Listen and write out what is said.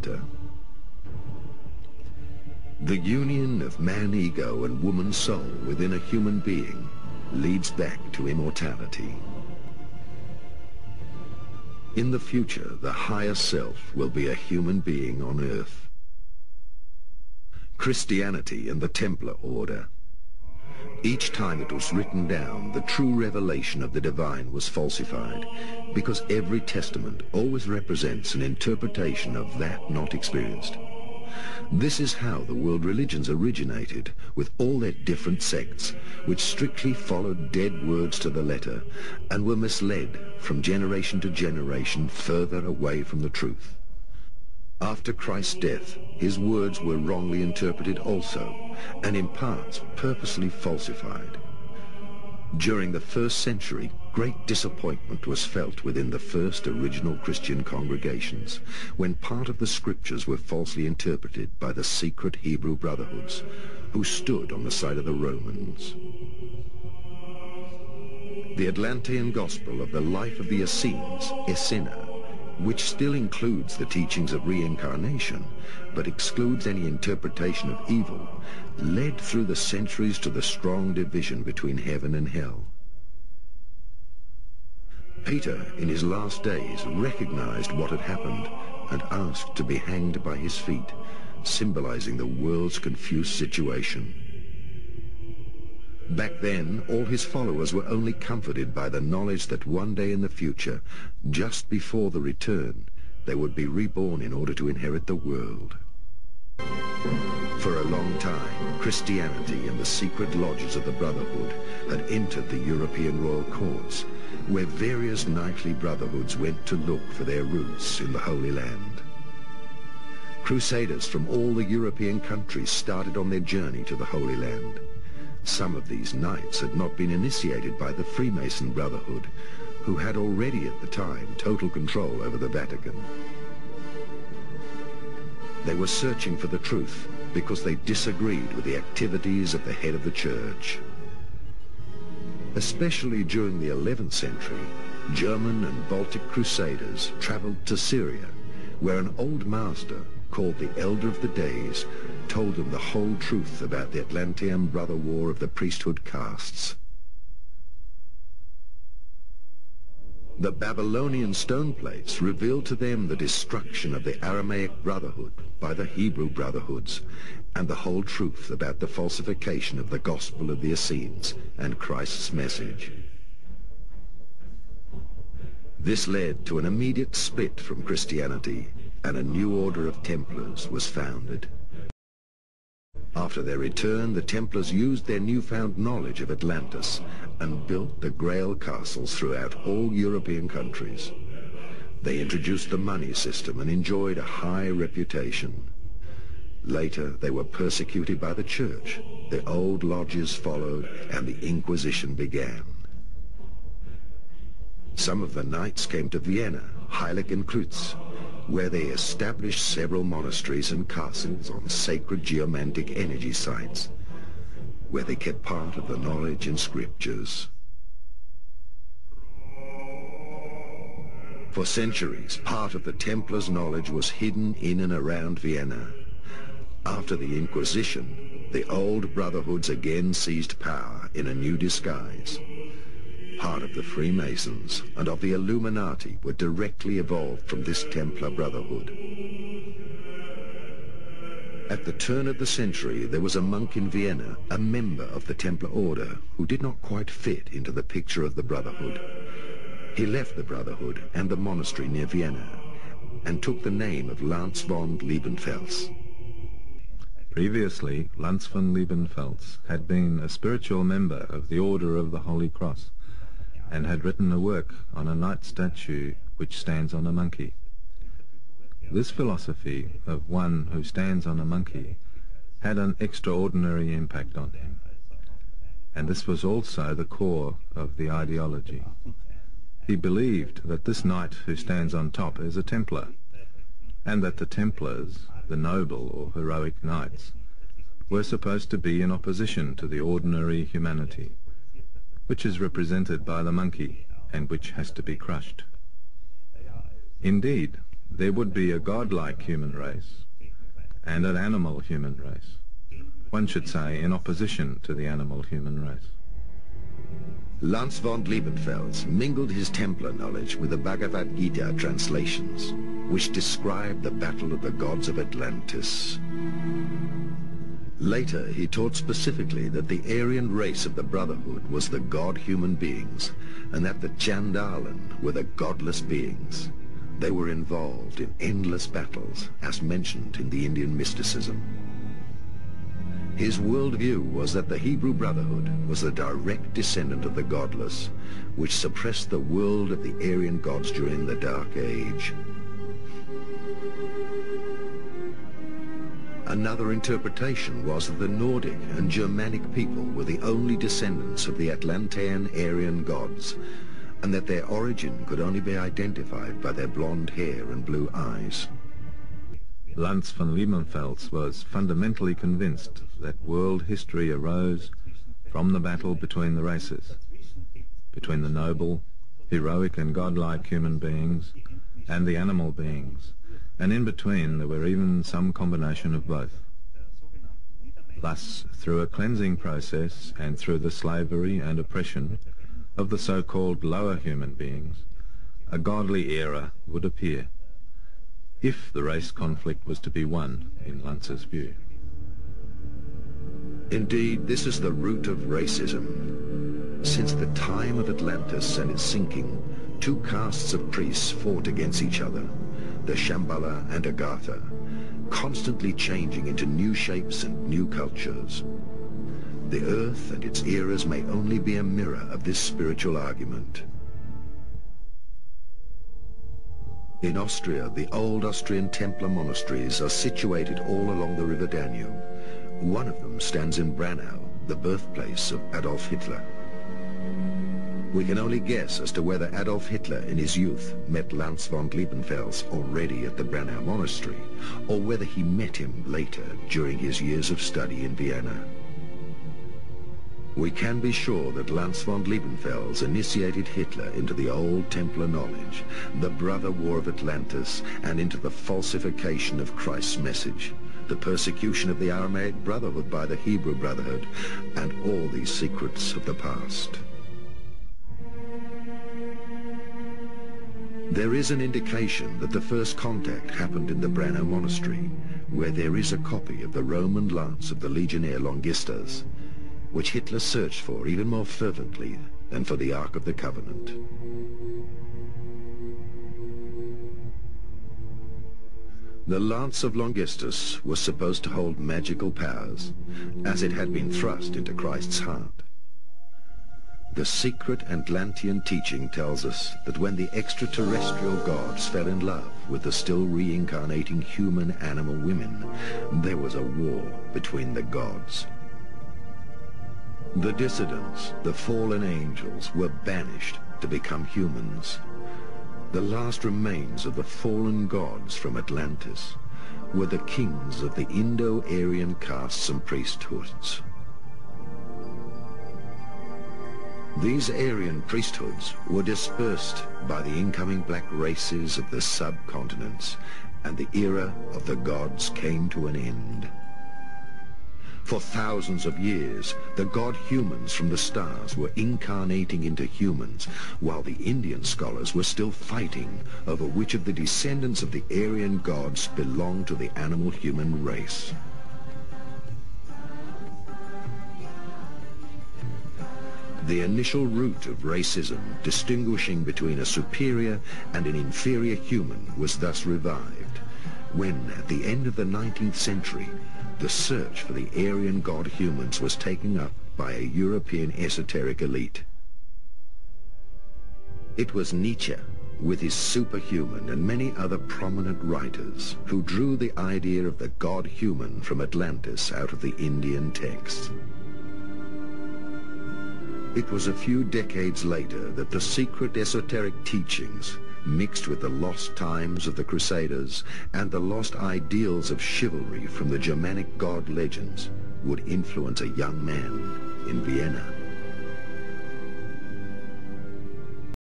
Eta. The union of man ego and woman soul within a human being leads back to immortality. In the future, the higher self will be a human being on earth. Christianity and the Templar Order. Each time it was written down, the true revelation of the divine was falsified, because every testament always represents an interpretation of that not experienced. This is how the world religions originated, with all their different sects, which strictly followed dead words to the letter, and were misled from generation to generation further away from the truth. After Christ's death, his words were wrongly interpreted also, and in parts purposely falsified. During the first century, great disappointment was felt within the first original Christian congregations, when part of the scriptures were falsely interpreted by the secret Hebrew brotherhoods, who stood on the side of the Romans. The Atlantean gospel of the life of the Essenes, Essena, which still includes the teachings of reincarnation, but excludes any interpretation of evil, led through the centuries to the strong division between heaven and hell. Peter, in his last days, recognized what had happened and asked to be hanged by his feet, symbolizing the world's confused situation. Back then, all his followers were only comforted by the knowledge that one day in the future, just before the return, they would be reborn in order to inherit the world. For a long time, Christianity and the secret lodges of the Brotherhood had entered the European royal courts, where various knightly brotherhoods went to look for their roots in the Holy Land. Crusaders from all the European countries started on their journey to the Holy Land. Some of these knights had not been initiated by the Freemason Brotherhood, who had already at the time total control over the Vatican. They were searching for the truth because they disagreed with the activities of the head of the church. Especially during the 11th century, German and Baltic crusaders traveled to Syria, where an old master, called the Elder of the Days, told them the whole truth about the Atlantean brother war of the priesthood castes. The Babylonian stone plates revealed to them the destruction of the Aramaic Brotherhood by the Hebrew Brotherhoods, and the whole truth about the falsification of the Gospel of the Essenes and Christ's message. This led to an immediate split from Christianity, and a new order of Templars was founded. After their return, the Templars used their newfound knowledge of Atlantis and built the Grail castles throughout all European countries. They introduced the money system and enjoyed a high reputation. Later, they were persecuted by the church. The old lodges followed, and the Inquisition began. Some of the knights came to Vienna, Heilig and Kreuz, where they established several monasteries and castles on sacred geomantic energy sites, where they kept part of the knowledge in scriptures. For centuries, part of the Templars' knowledge was hidden in and around Vienna. After the Inquisition, the old brotherhoods again seized power in a new disguise. Part of the Freemasons and of the Illuminati were directly evolved from this Templar Brotherhood. At the turn of the century, there was a monk in Vienna, a member of the Templar Order, who did not quite fit into the picture of the Brotherhood. He left the Brotherhood and the monastery near Vienna, and took the name of Lance von Liebenfels. Previously, Lance von Liebenfels had been a spiritual member of the Order of the Holy Cross, and had written a work on a knight statue which stands on a monkey. This philosophy of one who stands on a monkey had an extraordinary impact on him, and this was also the core of the ideology. He believed that this knight who stands on top is a Templar, and that the Templars, the noble or heroic knights, were supposed to be in opposition to the ordinary humanity, which is represented by the monkey and which has to be crushed. Indeed, there would be a godlike human race and an animal human race. One should say in opposition to the animal human race. Lanz von Liebenfels mingled his Templar knowledge with the Bhagavad Gita translations, which describe the battle of the gods of Atlantis. Later, he taught specifically that the Aryan race of the Brotherhood was the god human beings, and that the Chandalan were the godless beings. They were involved in endless battles, as mentioned in the Indian mysticism. His worldview was that the Hebrew Brotherhood was the direct descendant of the godless, which suppressed the world of the Aryan gods during the Dark Age. Another interpretation was that the Nordic and Germanic people were the only descendants of the Atlantean Aryan gods, and that their origin could only be identified by their blonde hair and blue eyes. Lanz von Liebenfels was fundamentally convinced that world history arose from the battle between the races, between the noble, heroic and godlike human beings and the animal beings, and in between there were even some combination of both. Thus, through a cleansing process and through the slavery and oppression of the so-called lower human beings, a godly era would appear, if the race conflict was to be won, in Lanz's view. Indeed, this is the root of racism. Since the time of Atlantis and its sinking, two castes of priests fought against each other, the Shambhala and Agartha, constantly changing into new shapes and new cultures. The earth and its eras may only be a mirror of this spiritual argument. In Austria, the old Austrian Templar monasteries are situated all along the river Danube. One of them stands in Branau, the birthplace of Adolf Hitler. We can only guess as to whether Adolf Hitler in his youth met Lanz von Liebenfels already at the Branau monastery, or whether he met him later during his years of study in Vienna. We can be sure that Lanz von Liebenfels initiated Hitler into the old Templar knowledge, the brother war of Atlantis, and into the falsification of Christ's message, the persecution of the Aramaic Brotherhood by the Hebrew Brotherhood, and all these secrets of the past. There is an indication that the first contact happened in the Branau monastery, where there is a copy of the Roman lance of the legionnaire Longistas, which Hitler searched for even more fervently than for the Ark of the Covenant. The lance of Longistus was supposed to hold magical powers, as it had been thrust into Christ's heart. The secret Atlantean teaching tells us that when the extraterrestrial gods fell in love with the still reincarnating human animal women, there was a war between the gods. The dissidents, the fallen angels, were banished to become humans. The last remains of the fallen gods from Atlantis were the kings of the Indo-Aryan castes and priesthoods. These Aryan priesthoods were dispersed by the incoming black races of the subcontinents, and the era of the gods came to an end. For thousands of years, the god-humans from the stars were incarnating into humans, while the Indian scholars were still fighting over which of the descendants of the Aryan gods belonged to the animal-human race. The initial root of racism, distinguishing between a superior and an inferior human, was thus revived, when, at the end of the 19th century, the search for the Aryan god-humans was taken up by a European esoteric elite. It was Nietzsche, with his superhuman and many other prominent writers, who drew the idea of the god-human from Atlantis out of the Indian texts. It was a few decades later that the secret esoteric teachings, mixed with the lost times of the Crusaders and the lost ideals of chivalry from the Germanic god legends, would influence a young man in Vienna.